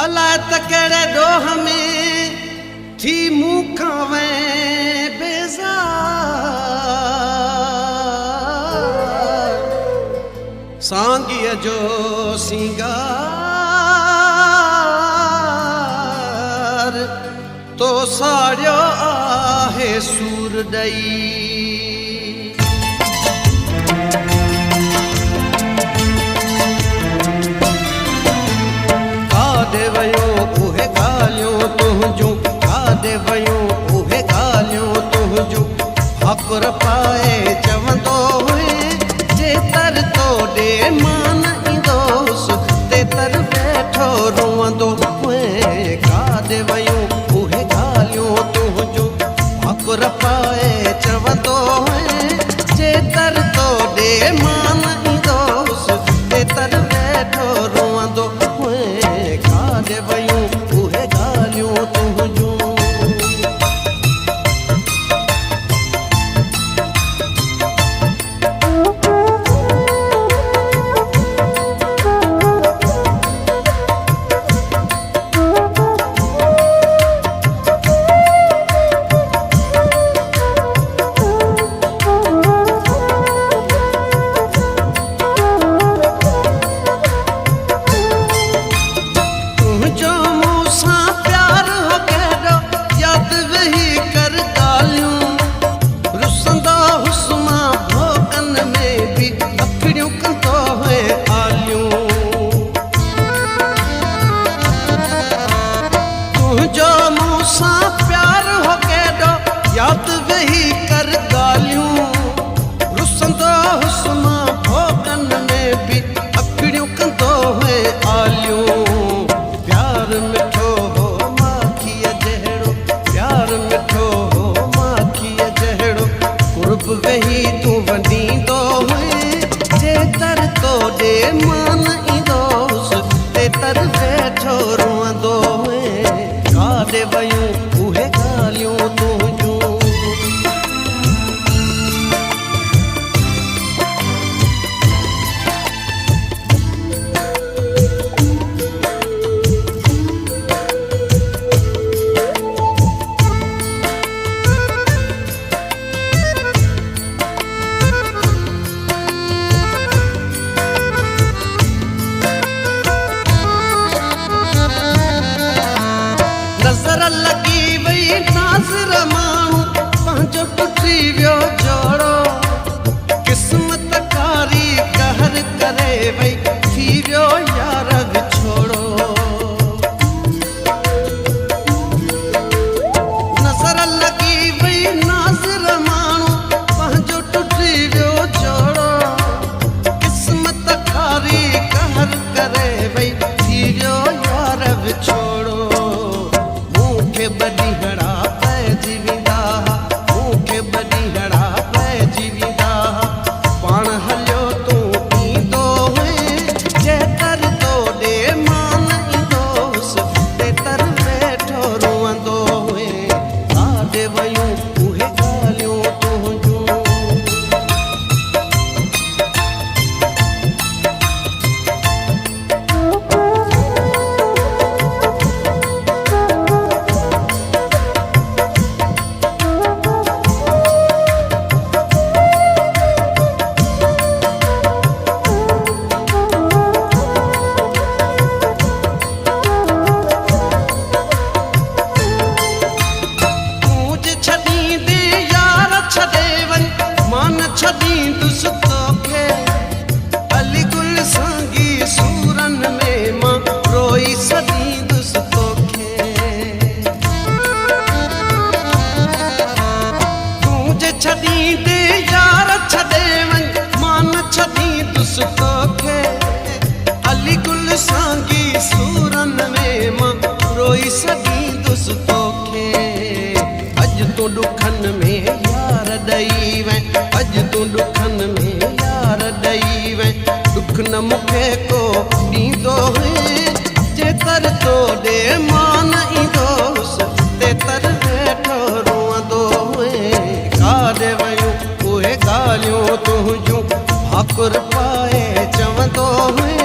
अलाए त कहिड़े ॾोह में थी मूं खां वै बेज़ार सांगीअ जो सिंगार तो साड़ियो आहे सूर ॾई काॾे वयो उहे ॻाल्हियूं तुंहिंजूं काॾे वयूं उहे ॻाल्हियूं तुंहिंजूं हकुर पाए चवंदो हुए जे तर तो ॾे मान ईंदोसि ते तर वेठो रोअंदो हुए काॾे वयूं उहे ॻाल्हियूं तुंहिंजूं हकुर पाए चवंदो हुए जे तर तो ॾे मान ईंदोसि ते तर वेठो रोअंदो हुए काॾे वयूं उहे ॻाल्हियूं तुंहिंजूं याद वही कर ॻाल्हियूं रुसंदो हुस्मा भोगन में भी अखड़ियूं कंदो हुए आलियूं प्यार मिठो हो माखीअ जहिड़ो प्यार मिठो हो माखीअ जहिड़ो कुर्ब वेही तूं वंडींदो हुए जे तर तो ॾे मान ईंदोसि ते तर वेठो रोअंदो हुए काॾे वयूं उहे ॻाल्हियूं तुंहिंजूं नज़र लगी वई नाज़र माण्हू पंहिंजो टुटी वियो जोड़ो क़िस्मत कारी कहर करे वई थी वियो यार विछोड़ो नज़र लगी वई नाज़र माण्हू पंहिंजो टुटी वियो जोड़ो क़िस्मत कारी कहर करे वई थी वियो यार विछोड़ो बॾीहड़ा पइजी वेंदा मूंखे बॾीहड़ा पइजी वेंदा पाण हलियो तूं ईंदो हुए जे तर तो ॾे मान ईंदोसि ते तर वेठो रोअंदो हुए काॾे वयूं उहे ॻाल्हियूं तुंहिंजूं छॾींदुसि तोखे अली गुल सांगी सूरन में मां रोई छॾींदुसि तोखे तूं जे छॾींदे यार छॾे वञ मां न छॾींदुसि तोखे अली गुल सांगी सूरन में मां रोई छॾींदुसि तोखे अॼु तूं ॾुखन में यार ॾई वञ अॼु तूं ॾुखन में यार ॾई वञ ॾुख न मूंखे को ॾींदो हुए जे तर तो ॾे मान ईंदोसि ते तर वेठो रोअंदो हुए काॾे वयूं उहे ॻाल्हियूं तुंहिंजूं भाकुर पाए चवंदो हुए